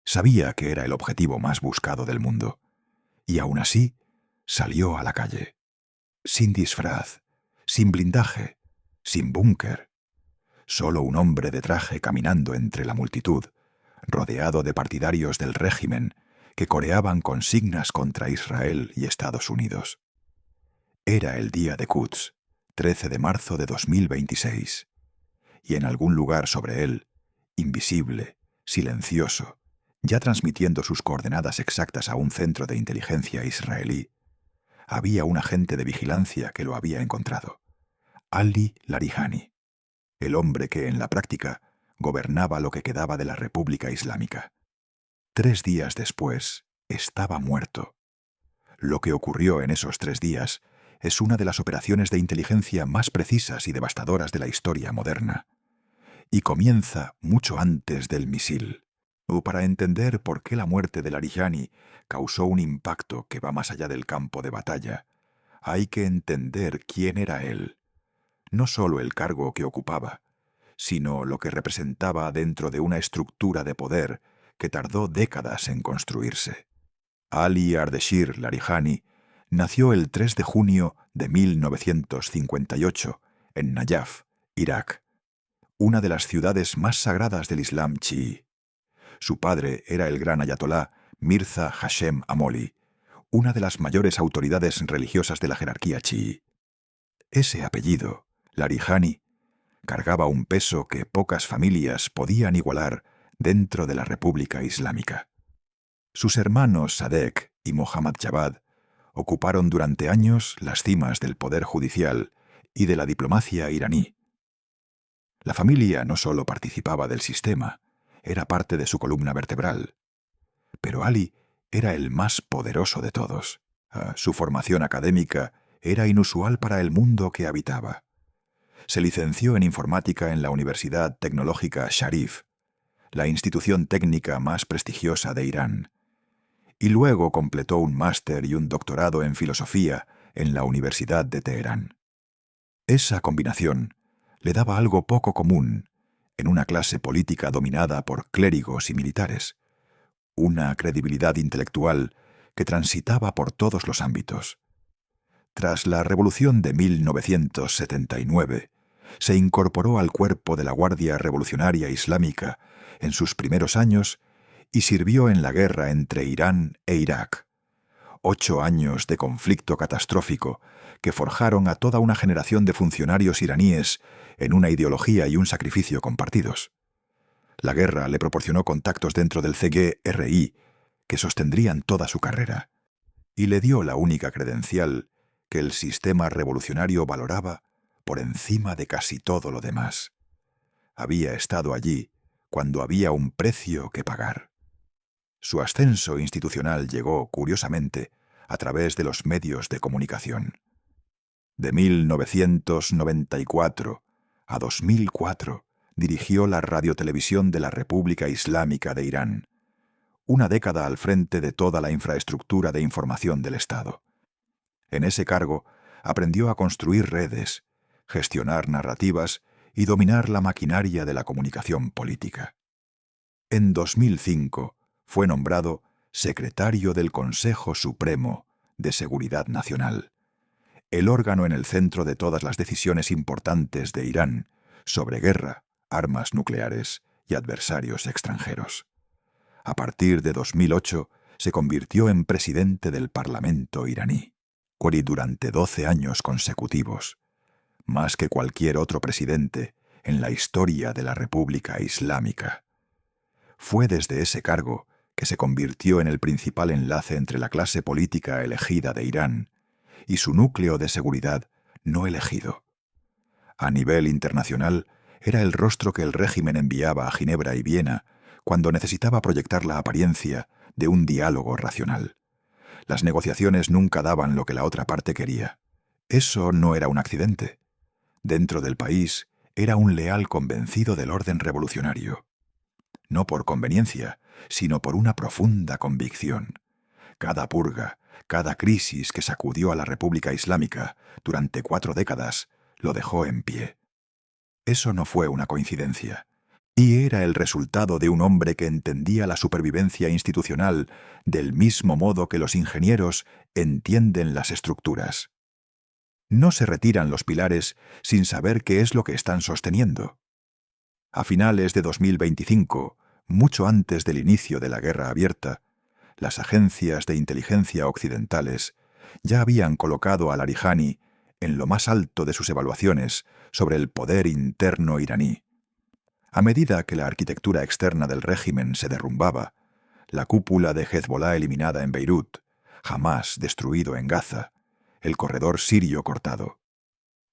Sabía que era el objetivo más buscado del mundo, y aún así salió a la calle. Sin disfraz, sin blindaje, sin búnker. Solo un hombre de traje caminando entre la multitud, rodeado de partidarios del régimen que coreaban consignas contra Israel y Estados Unidos. Era el día de Quds, 13 de marzo de 2026, y en algún lugar sobre él, invisible, silencioso, ya transmitiendo sus coordenadas exactas a un centro de inteligencia israelí, había un agente de vigilancia que lo había encontrado, Ali Larijani, el hombre que en la práctica gobernaba lo que quedaba de la República Islámica. 3 días después, estaba muerto. Lo que ocurrió en esos 3 días es una de las operaciones de inteligencia más precisas y devastadoras de la historia moderna. Y comienza mucho antes del misil. Para entender por qué la muerte de Larijani causó un impacto que va más allá del campo de batalla, hay que entender quién era él. No solo el cargo que ocupaba, sino lo que representaba dentro de una estructura de poder que tardó décadas en construirse. Ali Ardeshir Larijani nació el 3 de junio de 1958 en Nayaf, Irak, una de las ciudades más sagradas del Islam chií. Su padre era el gran ayatolá Mirza Hashem Amoli, una de las mayores autoridades religiosas de la jerarquía chií. Ese apellido, Larijani, cargaba un peso que pocas familias podían igualar dentro de la República Islámica. Sus hermanos Sadek y Mohammad Javad ocuparon durante años las cimas del poder judicial y de la diplomacia iraní. La familia no solo participaba del sistema, era parte de su columna vertebral. Pero Ali era el más poderoso de todos. Su formación académica era inusual para el mundo que habitaba. Se licenció en informática en la Universidad Tecnológica Sharif, la institución técnica más prestigiosa de Irán, y luego completó un máster y un doctorado en filosofía en la Universidad de Teherán. Esa combinación le daba algo poco común en una clase política dominada por clérigos y militares, una credibilidad intelectual que transitaba por todos los ámbitos. Tras la Revolución de 1979, se incorporó al cuerpo de la Guardia Revolucionaria Islámica en sus primeros años y sirvió en la guerra entre Irán e Irak. 8 años de conflicto catastrófico que forjaron a toda una generación de funcionarios iraníes en una ideología y un sacrificio compartidos. La guerra le proporcionó contactos dentro del CGRI que sostendrían toda su carrera, y le dio la única credencial que el sistema revolucionario valoraba por encima de casi todo lo demás. Había estado allí cuando había un precio que pagar. Su ascenso institucional llegó, curiosamente, a través de los medios de comunicación. De 1994 a 2004 dirigió la radiotelevisión de la República Islámica de Irán, una década al frente de toda la infraestructura de información del Estado. En ese cargo aprendió a construir redes, gestionar narrativas y dominar la maquinaria de la comunicación política. En 2005 fue nombrado secretario del Consejo Supremo de Seguridad Nacional, el órgano en el centro de todas las decisiones importantes de Irán sobre guerra, armas nucleares y adversarios extranjeros. A partir de 2008 se convirtió en presidente del Parlamento iraní, y durante 12 años consecutivos, más que cualquier otro presidente en la historia de la República Islámica. Fue desde ese cargo que se convirtió en el principal enlace entre la clase política elegida de Irán y su núcleo de seguridad no elegido. A nivel internacional, era el rostro que el régimen enviaba a Ginebra y Viena cuando necesitaba proyectar la apariencia de un diálogo racional. Las negociaciones nunca daban lo que la otra parte quería. Eso no era un accidente. Dentro del país, era un leal convencido del orden revolucionario. No por conveniencia, sino por una profunda convicción. Cada purga, cada crisis que sacudió a la República Islámica durante 4 décadas, lo dejó en pie. Eso no fue una coincidencia, Y era el resultado de un hombre que entendía la supervivencia institucional del mismo modo que los ingenieros entienden las estructuras. No se retiran los pilares sin saber qué es lo que están sosteniendo. A finales de 2025, mucho antes del inicio de la guerra abierta, las agencias de inteligencia occidentales ya habían colocado a Larijani en lo más alto de sus evaluaciones sobre el poder interno iraní. A medida que la arquitectura externa del régimen se derrumbaba, la cúpula de Hezbollah eliminada en Beirut, Hamás destruido en Gaza, el corredor sirio cortado.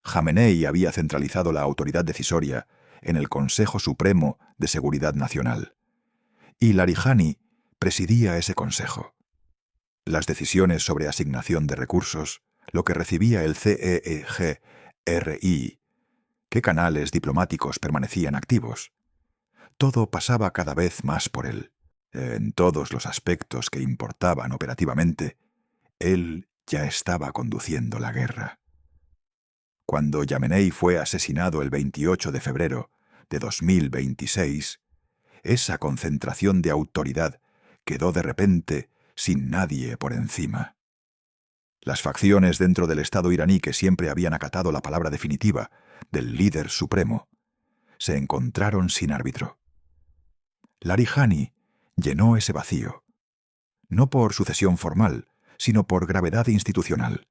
Jamenei había centralizado la autoridad decisoria en el Consejo Supremo de Seguridad Nacional. Y Larijani presidía ese consejo. Las decisiones sobre asignación de recursos, lo que recibía el CEEG-RI, qué canales diplomáticos permanecían activos. Todo pasaba cada vez más por él. En todos los aspectos que importaban operativamente, él ya estaba conduciendo la guerra. Cuando Jamenei fue asesinado el 28 de febrero de 2026, esa concentración de autoridad quedó de repente sin nadie por encima. Las facciones dentro del Estado iraní que siempre habían acatado la palabra definitiva del líder supremo se encontraron sin árbitro. Larijani llenó ese vacío, no por sucesión formal, sino por gravedad institucional.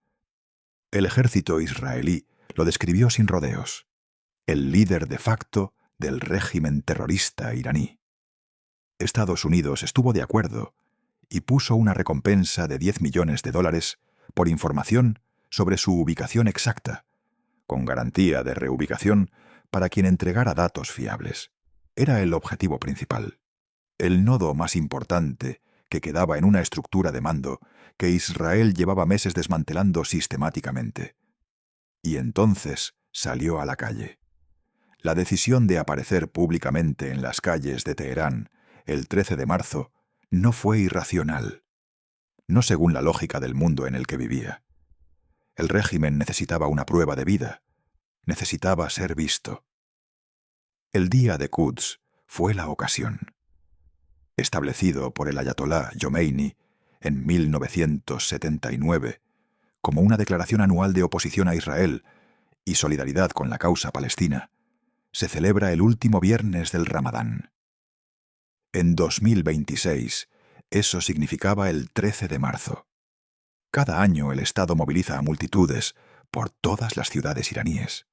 El ejército israelí lo describió sin rodeos: el líder de facto del régimen terrorista iraní. Estados Unidos estuvo de acuerdo y puso una recompensa de $10 millones por información sobre su ubicación exacta, con garantía de reubicación para quien entregara datos fiables. Era el objetivo principal, el nodo más importante que quedaba en una estructura de mando que Israel llevaba meses desmantelando sistemáticamente. Y entonces salió a la calle. La decisión de aparecer públicamente en las calles de Teherán el 13 de marzo no fue irracional, no según la lógica del mundo en el que vivía. El régimen necesitaba una prueba de vida, necesitaba ser visto. El día de Quds fue la ocasión. Establecido por el ayatolá Jomeini en 1979 como una declaración anual de oposición a Israel y solidaridad con la causa palestina, se celebra el último viernes del Ramadán. En 2026, eso significaba el 13 de marzo. Cada año el Estado moviliza a multitudes por todas las ciudades iraníes.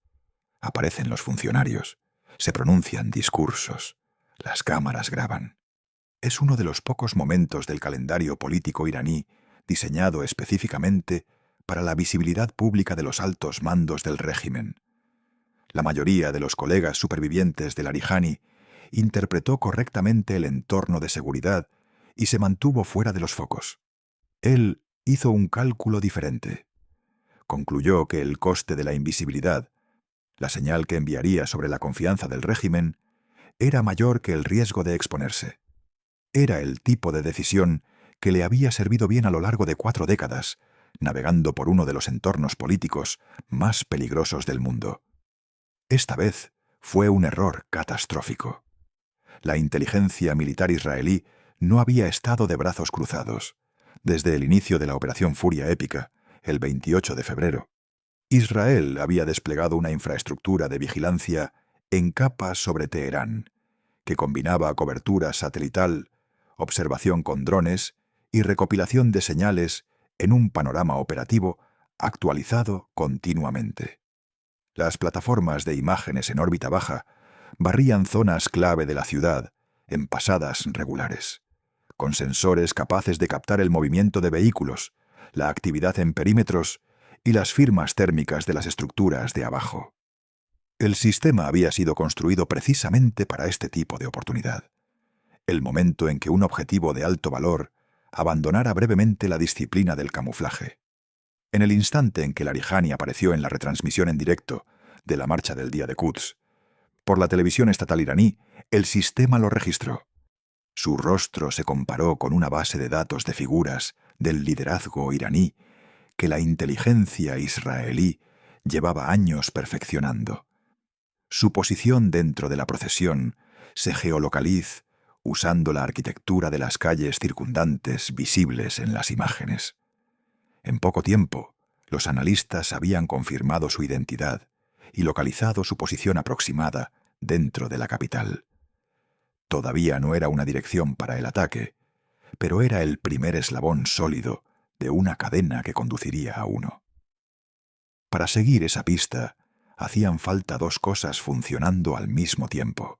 Aparecen los funcionarios, se pronuncian discursos, las cámaras graban. Es uno de los pocos momentos del calendario político iraní diseñado específicamente para la visibilidad pública de los altos mandos del régimen. La mayoría de los colegas supervivientes de Larijani interpretó correctamente el entorno de seguridad y se mantuvo fuera de los focos. Él hizo un cálculo diferente. Concluyó que el coste de la invisibilidad, la señal que enviaría sobre la confianza del régimen, era mayor que el riesgo de exponerse. Era el tipo de decisión que le había servido bien a lo largo de 4 décadas, navegando por uno de los entornos políticos más peligrosos del mundo. Esta vez fue un error catastrófico. La inteligencia militar israelí no había estado de brazos cruzados. Desde el inicio de la Operación Furia Épica, el 28 de febrero, Israel había desplegado una infraestructura de vigilancia en capas sobre Teherán, que combinaba cobertura satelital, observación con drones y recopilación de señales en un panorama operativo actualizado continuamente. Las plataformas de imágenes en órbita baja barrían zonas clave de la ciudad en pasadas regulares, con sensores capaces de captar el movimiento de vehículos, la actividad en perímetros y las firmas térmicas de las estructuras de abajo. El sistema había sido construido precisamente para este tipo de oportunidad, el momento en que un objetivo de alto valor abandonara brevemente la disciplina del camuflaje. En el instante en que Larijani apareció en la retransmisión en directo de la marcha del día de Quds, por la televisión estatal iraní, el sistema lo registró. Su rostro se comparó con una base de datos de figuras del liderazgo iraní que la inteligencia israelí llevaba años perfeccionando. Su posición dentro de la procesión se geolocaliz usando la arquitectura de las calles circundantes visibles en las imágenes. En poco tiempo, los analistas habían confirmado su identidad y localizado su posición aproximada dentro de la capital. Todavía no era una dirección para el ataque, pero era el primer eslabón sólido de una cadena que conduciría a uno. Para seguir esa pista, hacían falta dos cosas funcionando al mismo tiempo: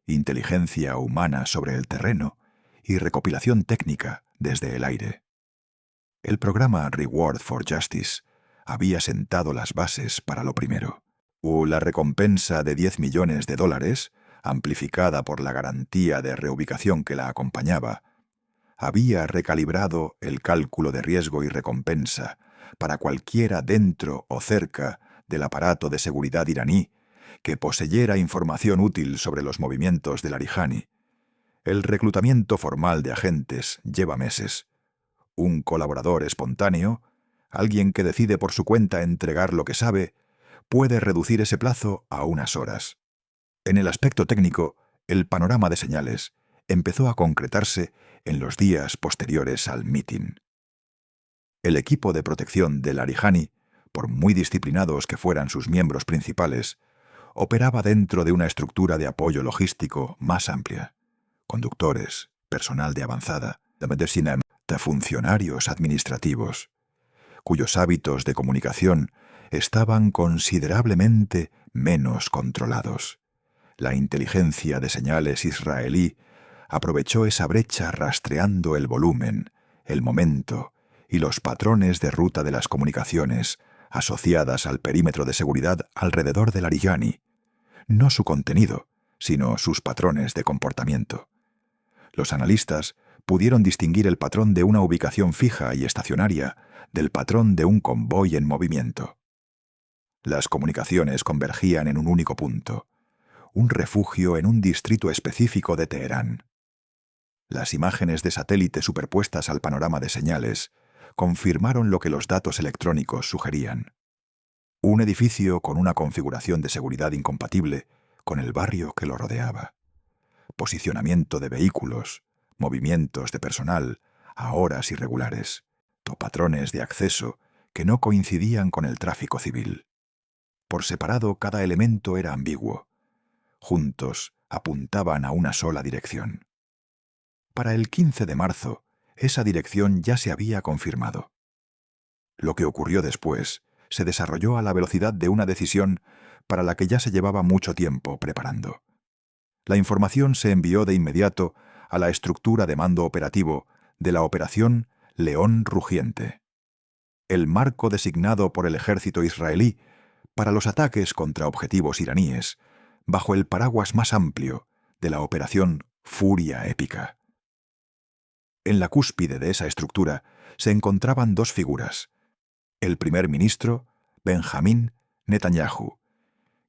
inteligencia humana sobre el terreno y recopilación técnica desde el aire. El programa Reward for Justice había sentado las bases para lo primero. La recompensa de $10 millones, amplificada por la garantía de reubicación que la acompañaba, había recalibrado el cálculo de riesgo y recompensa para cualquiera dentro o cerca del aparato de seguridad iraní que poseyera información útil sobre los movimientos de Larijani. El reclutamiento formal de agentes lleva meses. Un colaborador espontáneo, alguien que decide por su cuenta entregar lo que sabe, puede reducir ese plazo a unas horas. En el aspecto técnico, el panorama de señales empezó a concretarse en los días posteriores al mitin. El equipo de protección de Larijani, por muy disciplinados que fueran sus miembros principales, operaba dentro de una estructura de apoyo logístico más amplia: conductores, personal de avanzada, de funcionarios administrativos, cuyos hábitos de comunicación estaban considerablemente menos controlados. La inteligencia de señales israelí aprovechó esa brecha rastreando el volumen, el momento y los patrones de ruta de las comunicaciones asociadas al perímetro de seguridad alrededor de Larijani, no su contenido, sino sus patrones de comportamiento. Los analistas pudieron distinguir el patrón de una ubicación fija y estacionaria del patrón de un convoy en movimiento. Las comunicaciones convergían en un único punto: un refugio en un distrito específico de Teherán. Las imágenes de satélite superpuestas al panorama de señales confirmaron lo que los datos electrónicos sugerían: un edificio con una configuración de seguridad incompatible con el barrio que lo rodeaba. Posicionamiento de vehículos, movimientos de personal a horas irregulares, patrones de acceso que no coincidían con el tráfico civil. Por separado, cada elemento era ambiguo. Juntos apuntaban a una sola dirección. Para el 15 de marzo, esa dirección ya se había confirmado. Lo que ocurrió después se desarrolló a la velocidad de una decisión para la que ya se llevaba mucho tiempo preparando. La información se envió de inmediato a la estructura de mando operativo de la Operación León Rugiente, el marco designado por el ejército israelí para los ataques contra objetivos iraníes, bajo el paraguas más amplio de la Operación Furia Épica. En la cúspide de esa estructura se encontraban dos figuras: el primer ministro, Benjamín Netanyahu,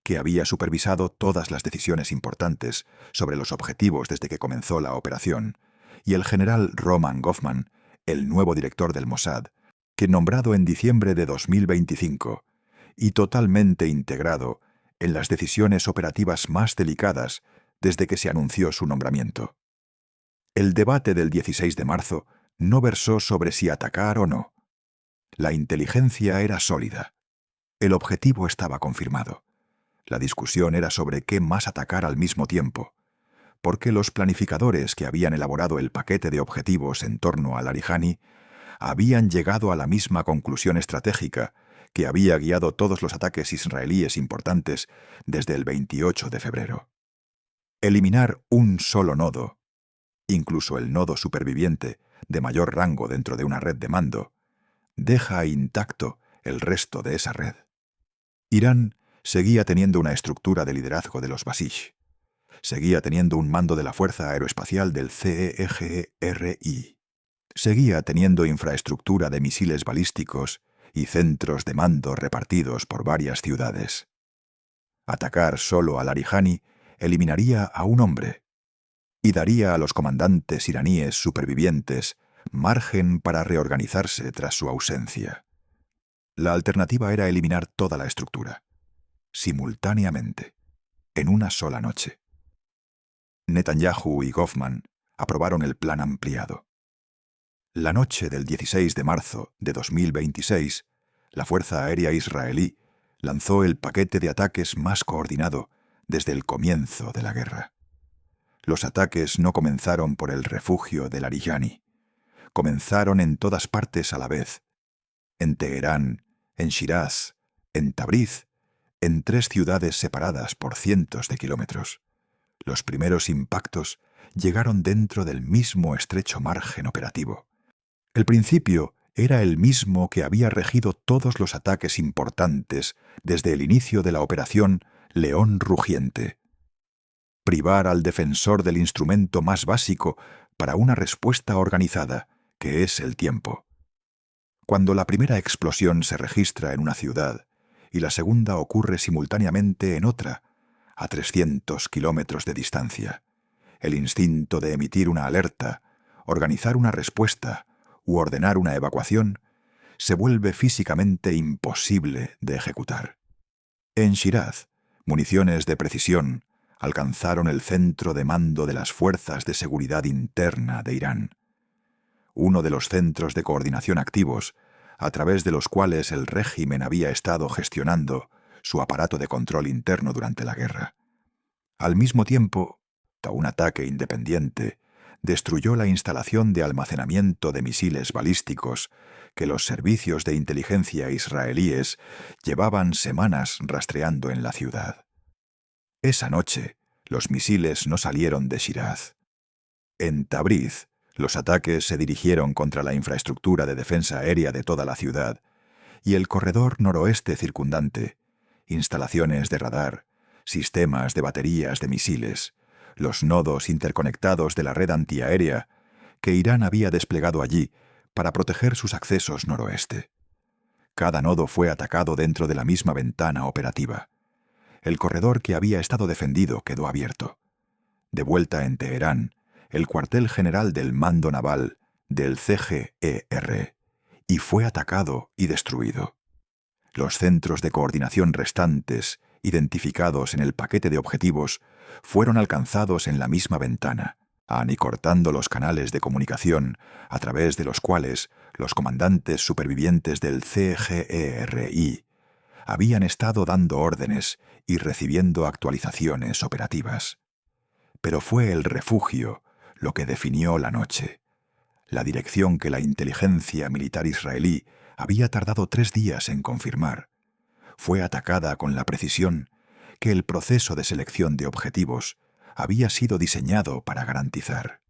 que había supervisado todas las decisiones importantes sobre los objetivos desde que comenzó la operación, y el general Roman Goffman, el nuevo director del Mossad, que nombrado en diciembre de 2025, y totalmente integrado en las decisiones operativas más delicadas desde que se anunció su nombramiento. El debate del 16 de marzo no versó sobre si atacar o no. La inteligencia era sólida. El objetivo estaba confirmado. La discusión era sobre qué más atacar al mismo tiempo, porque los planificadores que habían elaborado el paquete de objetivos en torno a Larijani habían llegado a la misma conclusión estratégica que había guiado todos los ataques israelíes importantes desde el 28 de febrero. Eliminar un solo nodo, incluso el nodo superviviente de mayor rango dentro de una red de mando, deja intacto el resto de esa red. Irán seguía teniendo una estructura de liderazgo de los Basij. Seguía teniendo un mando de la Fuerza Aeroespacial del CEGRI. Seguía teniendo infraestructura de misiles balísticos y centros de mando repartidos por varias ciudades. Atacar solo a Larijani eliminaría a un hombre y daría a los comandantes iraníes supervivientes margen para reorganizarse tras su ausencia. La alternativa era eliminar toda la estructura, simultáneamente, en una sola noche. Netanyahu y Goffman aprobaron el plan ampliado. La noche del 16 de marzo de 2026, la Fuerza Aérea Israelí lanzó el paquete de ataques más coordinado desde el comienzo de la guerra. Los ataques no comenzaron por el refugio de Larijani. Comenzaron en todas partes a la vez. En Teherán, en Shiraz, en Tabriz, en 3 ciudades separadas por cientos de kilómetros. Los primeros impactos llegaron dentro del mismo estrecho margen operativo. El principio era el mismo que había regido todos los ataques importantes desde el inicio de la operación León Rugiente. Privar al defensor del instrumento más básico para una respuesta organizada, que es el tiempo. Cuando la primera explosión se registra en una ciudad y la segunda ocurre simultáneamente en otra, a 300 kilómetros de distancia, el instinto de emitir una alerta, organizar una respuesta u ordenar una evacuación se vuelve físicamente imposible de ejecutar. En Shiraz, municiones de precisión alcanzaron el centro de mando de las fuerzas de seguridad interna de Irán, uno de los centros de coordinación activos a través de los cuales el régimen había estado gestionando su aparato de control interno durante la guerra. Al mismo tiempo, un ataque independiente destruyó la instalación de almacenamiento de misiles balísticos que los servicios de inteligencia israelíes llevaban semanas rastreando en la ciudad. Esa noche, los misiles no salieron de Shiraz. En Tabriz, los ataques se dirigieron contra la infraestructura de defensa aérea de toda la ciudad y el corredor noroeste circundante, instalaciones de radar, sistemas de baterías de misiles, los nodos interconectados de la red antiaérea que Irán había desplegado allí para proteger sus accesos noroeste. Cada nodo fue atacado dentro de la misma ventana operativa. El corredor que había estado defendido quedó abierto. De vuelta en Teherán, el cuartel general del mando naval del CGER y fue atacado y destruido. Los centros de coordinación restantes, identificados en el paquete de objetivos, fueron alcanzados en la misma ventana, anicortando los canales de comunicación a través de los cuales los comandantes supervivientes del CGERI habían estado dando órdenes y recibiendo actualizaciones operativas. Pero fue el refugio lo que definió la noche. La dirección que la inteligencia militar israelí había tardado 3 días en confirmar fue atacada con la precisión que el proceso de selección de objetivos había sido diseñado para garantizar.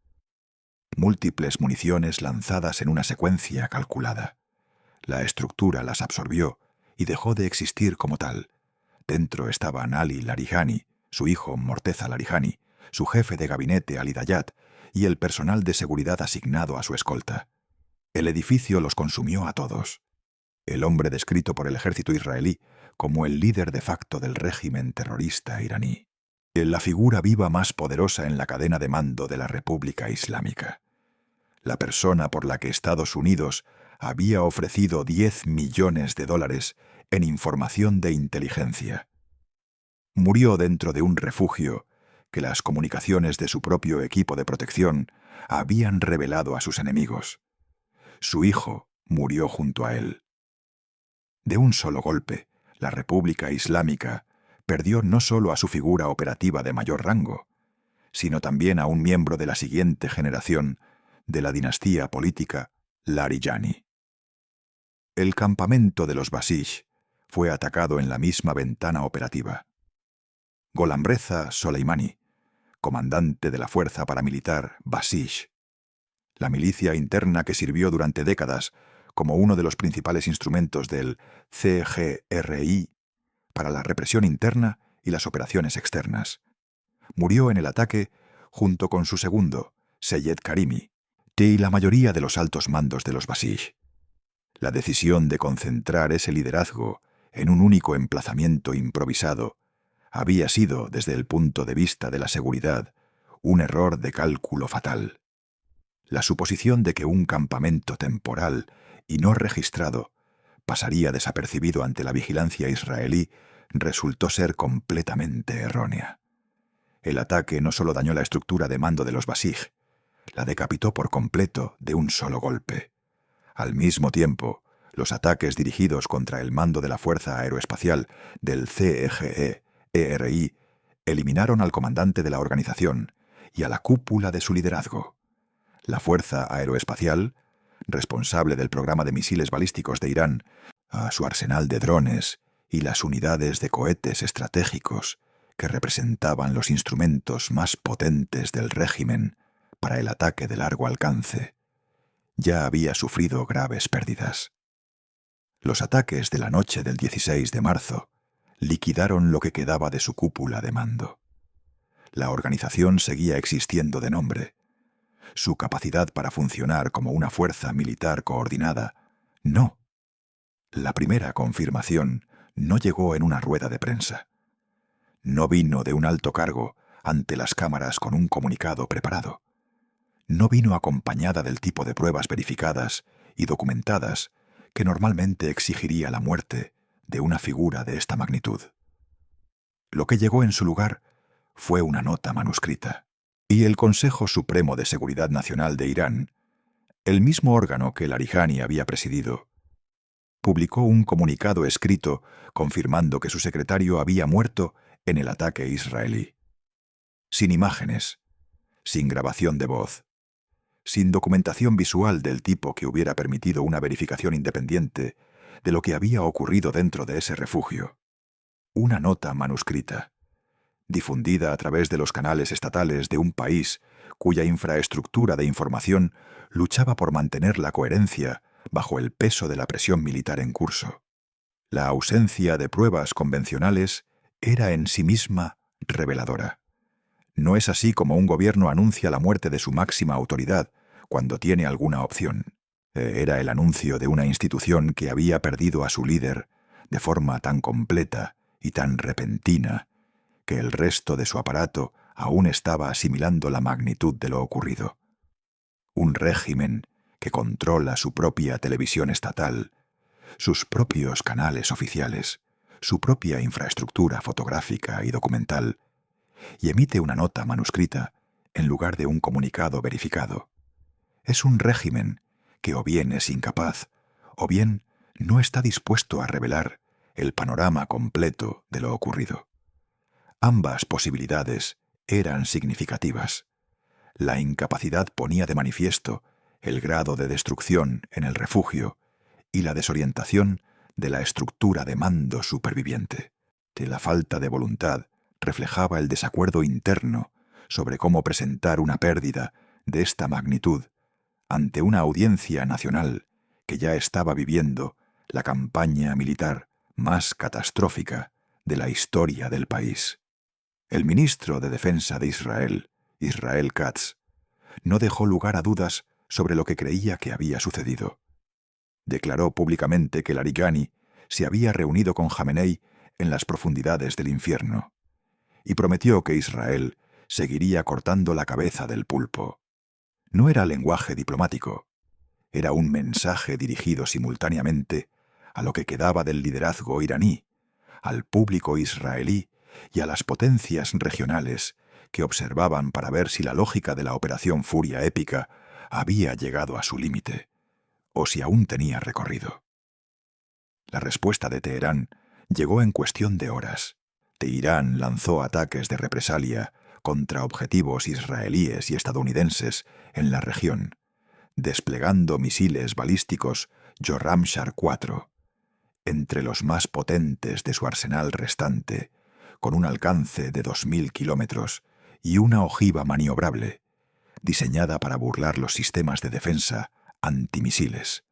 Múltiples municiones lanzadas en una secuencia calculada. La estructura las absorbió y dejó de existir como tal. Dentro estaban Ali Larijani, su hijo Morteza Larijani, su jefe de gabinete Ali Dayat y el personal de seguridad asignado a su escolta. El edificio los consumió a todos. El hombre descrito por el ejército israelí como el líder de facto del régimen terrorista iraní. La figura viva más poderosa en la cadena de mando de la República Islámica. La persona por la que Estados Unidos había ofrecido $10 millones en información de inteligencia. Murió dentro de un refugio que las comunicaciones de su propio equipo de protección habían revelado a sus enemigos. Su hijo murió junto a él. De un solo golpe, la República Islámica perdió no solo a su figura operativa de mayor rango, sino también a un miembro de la siguiente generación de la dinastía política Larijani. El campamento de los Basij fue atacado en la misma ventana operativa. Gholamreza Soleimani, comandante de la fuerza paramilitar Basij, la milicia interna que sirvió durante décadas como uno de los principales instrumentos del CGRI para la represión interna y las operaciones externas. Murió en el ataque junto con su segundo, Seyed Karimi, y la mayoría de los altos mandos de los Basij. La decisión de concentrar ese liderazgo en un único emplazamiento improvisado había sido, desde el punto de vista de la seguridad, un error de cálculo fatal. La suposición de que un campamento temporal y no registrado pasaría desapercibido ante la vigilancia israelí resultó ser completamente errónea. El ataque no solo dañó la estructura de mando de los Basij, la decapitó por completo de un solo golpe. Al mismo tiempo, los ataques dirigidos contra el mando de la Fuerza Aeroespacial del CEGE-ERI eliminaron al comandante de la organización y a la cúpula de su liderazgo. La Fuerza Aeroespacial, responsable del programa de misiles balísticos de Irán, a su arsenal de drones y las unidades de cohetes estratégicos que representaban los instrumentos más potentes del régimen para el ataque de largo alcance, ya había sufrido graves pérdidas. Los ataques de la noche del 16 de marzo liquidaron lo que quedaba de su cúpula de mando. La organización seguía existiendo de nombre. Su capacidad para funcionar como una fuerza militar coordinada, no. La primera confirmación no llegó en una rueda de prensa. No vino de un alto cargo ante las cámaras con un comunicado preparado. No vino acompañada del tipo de pruebas verificadas y documentadas que normalmente exigiría la muerte de una figura de esta magnitud. Lo que llegó en su lugar fue una nota manuscrita, y el Consejo Supremo de Seguridad Nacional de Irán, el mismo órgano que Larijani había presidido, publicó un comunicado escrito confirmando que su secretario había muerto en el ataque israelí. Sin imágenes, sin grabación de voz, sin documentación visual del tipo que hubiera permitido una verificación independiente de lo que había ocurrido dentro de ese refugio. Una nota manuscrita, difundida a través de los canales estatales de un país cuya infraestructura de información luchaba por mantener la coherencia bajo el peso de la presión militar en curso. La ausencia de pruebas convencionales era en sí misma reveladora. No es así como un gobierno anuncia la muerte de su máxima autoridad cuando tiene alguna opción. Era el anuncio de una institución que había perdido a su líder de forma tan completa y tan repentina que el resto de su aparato aún estaba asimilando la magnitud de lo ocurrido. Un régimen que controla su propia televisión estatal, sus propios canales oficiales, su propia infraestructura fotográfica y documental, y emite una nota manuscrita en lugar de un comunicado verificado. Es un régimen que o bien es incapaz, o bien no está dispuesto a revelar el panorama completo de lo ocurrido. Ambas posibilidades eran significativas. La incapacidad ponía de manifiesto el grado de destrucción en el refugio y la desorientación de la estructura de mando superviviente. De la falta de voluntad reflejaba el desacuerdo interno sobre cómo presentar una pérdida de esta magnitud ante una audiencia nacional que ya estaba viviendo la campaña militar más catastrófica de la historia del país. El ministro de Defensa de Israel, Israel Katz, no dejó lugar a dudas sobre lo que creía que había sucedido. Declaró públicamente que Larijani se había reunido con Jamenei en las profundidades del infierno y prometió que Israel seguiría cortando la cabeza del pulpo. No era lenguaje diplomático, era un mensaje dirigido simultáneamente a lo que quedaba del liderazgo iraní, al público israelí y a las potencias regionales que observaban para ver si la lógica de la Operación Furia Épica había llegado a su límite, o si aún tenía recorrido. La respuesta de Teherán llegó en cuestión de horas. Teherán lanzó ataques de represalia contra objetivos israelíes y estadounidenses en la región, desplegando misiles balísticos Joramshar 4, entre los más potentes de su arsenal restante, con un alcance de 2.000 kilómetros y una ojiva maniobrable, diseñada para burlar los sistemas de defensa antimisiles,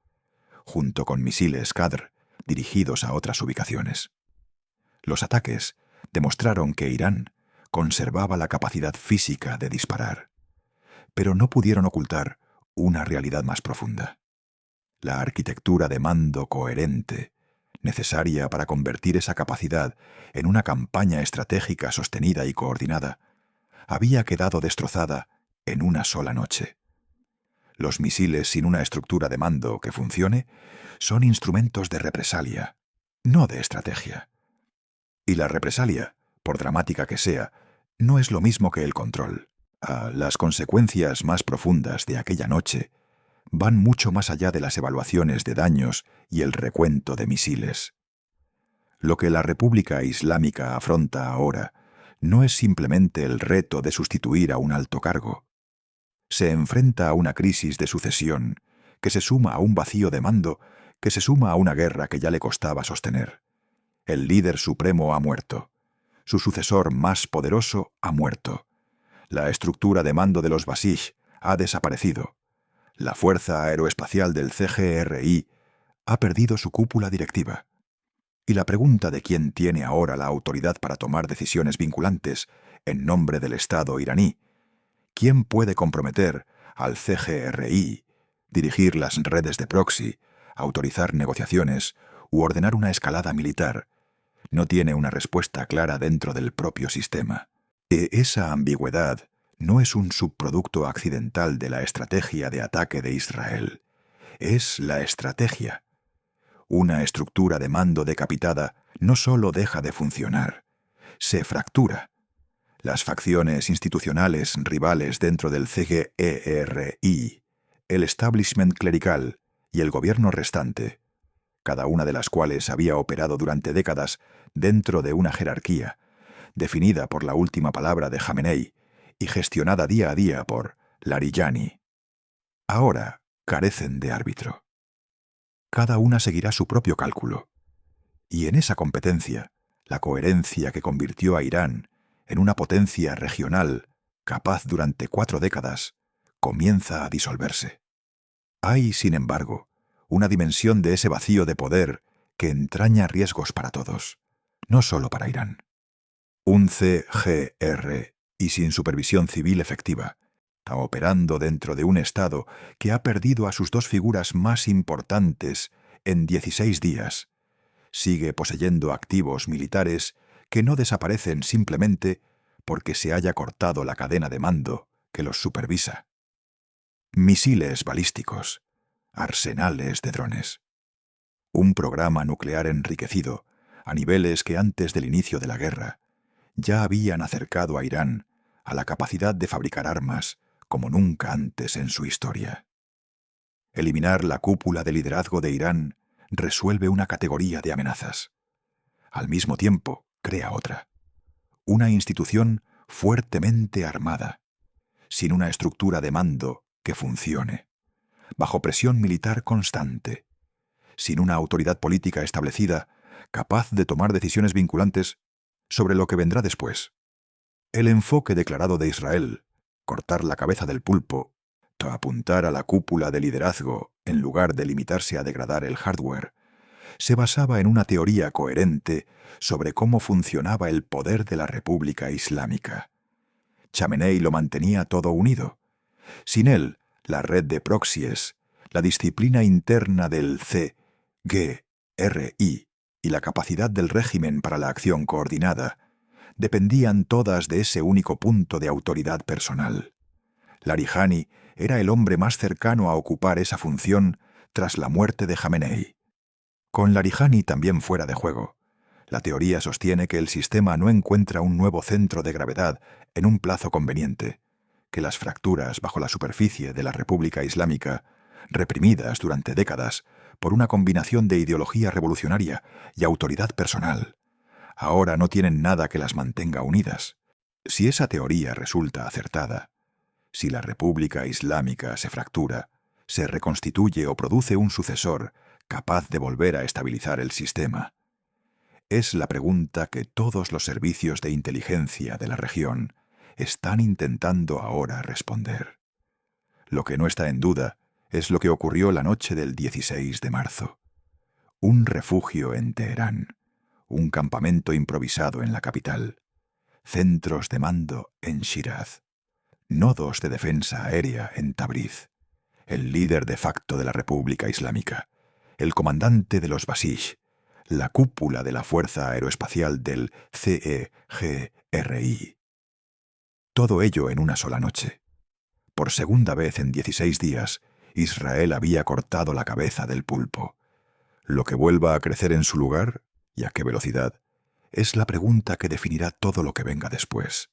junto con misiles Qadr dirigidos a otras ubicaciones. Los ataques demostraron que Irán conservaba la capacidad física de disparar, pero no pudieron ocultar una realidad más profunda. La arquitectura de mando coherente, necesaria para convertir esa capacidad en una campaña estratégica sostenida y coordinada, había quedado destrozada en una sola noche. Los misiles sin una estructura de mando que funcione son instrumentos de represalia, no de estrategia. Y la represalia, por dramática que sea, no es lo mismo que el control. Las consecuencias más profundas de aquella noche van mucho más allá de las evaluaciones de daños y el recuento de misiles. Lo que la República Islámica afronta ahora no es simplemente el reto de sustituir a un alto cargo. Se enfrenta a una crisis de sucesión que se suma a un vacío de mando que se suma a una guerra que ya le costaba sostener. El líder supremo ha muerto. Su sucesor más poderoso ha muerto. La estructura de mando de los Basij ha desaparecido. La Fuerza Aeroespacial del CGRI ha perdido su cúpula directiva. Y la pregunta de quién tiene ahora la autoridad para tomar decisiones vinculantes en nombre del Estado iraní, quién puede comprometer al CGRI, dirigir las redes de proxy, autorizar negociaciones u ordenar una escalada militar, no tiene una respuesta clara dentro del propio sistema. Esa ambigüedad no es un subproducto accidental de la estrategia de ataque de Israel. Es la estrategia. Una estructura de mando decapitada no solo deja de funcionar, se fractura. Las facciones institucionales rivales dentro del CGERI, el establishment clerical y el gobierno restante, cada una de las cuales había operado durante décadas dentro de una jerarquía, definida por la última palabra de Jamenei y gestionada día a día por Larijani, ahora carecen de árbitro. Cada una seguirá su propio cálculo. Y en esa competencia, la coherencia que convirtió a Irán en una potencia regional capaz durante 4 décadas, comienza a disolverse. Hay, sin embargo, una dimensión de ese vacío de poder que entraña riesgos para todos, no solo para Irán. Un CGR, y sin supervisión civil efectiva, está operando dentro de un Estado que ha perdido a sus 2 figuras más importantes en 16 días. Sigue poseyendo activos militares que no desaparecen simplemente porque se haya cortado la cadena de mando que los supervisa. Misiles balísticos, arsenales de drones. Un programa nuclear enriquecido a niveles que antes del inicio de la guerra ya habían acercado a Irán a la capacidad de fabricar armas como nunca antes en su historia. Eliminar la cúpula de liderazgo de Irán resuelve una categoría de amenazas. Al mismo tiempo, crea otra. Una institución fuertemente armada, sin una estructura de mando que funcione, bajo presión militar constante, sin una autoridad política establecida capaz de tomar decisiones vinculantes sobre lo que vendrá después. El enfoque declarado de Israel, cortar la cabeza del pulpo, apuntar a la cúpula de liderazgo en lugar de limitarse a degradar el hardware, se basaba en una teoría coherente sobre cómo funcionaba el poder de la República Islámica. Chamenei lo mantenía todo unido. Sin él, la red de proxies, la disciplina interna del CGRI y la capacidad del régimen para la acción coordinada dependían todas de ese único punto de autoridad personal. Larijani era el hombre más cercano a ocupar esa función tras la muerte de Jamenei. Con Larijani también fuera de juego, la teoría sostiene que el sistema no encuentra un nuevo centro de gravedad en un plazo conveniente, que las fracturas bajo la superficie de la República Islámica, reprimidas durante décadas por una combinación de ideología revolucionaria y autoridad personal, ahora no tienen nada que las mantenga unidas. Si esa teoría resulta acertada, si la República Islámica se fractura, se reconstituye o produce un sucesor capaz de volver a estabilizar el sistema, es la pregunta que todos los servicios de inteligencia de la región están intentando ahora responder. Lo que no está en duda es lo que ocurrió la noche del 16 de marzo. Un refugio en Teherán, un campamento improvisado en la capital, centros de mando en Shiraz, nodos de defensa aérea en Tabriz, el líder de facto de la República Islámica, el comandante de los Basij, la cúpula de la Fuerza Aeroespacial del CEGRI. Todo ello en una sola noche. Por segunda vez en 16 días, Israel había cortado la cabeza del pulpo. Lo que vuelva a crecer en su lugar, y a qué velocidad, es la pregunta que definirá todo lo que venga después.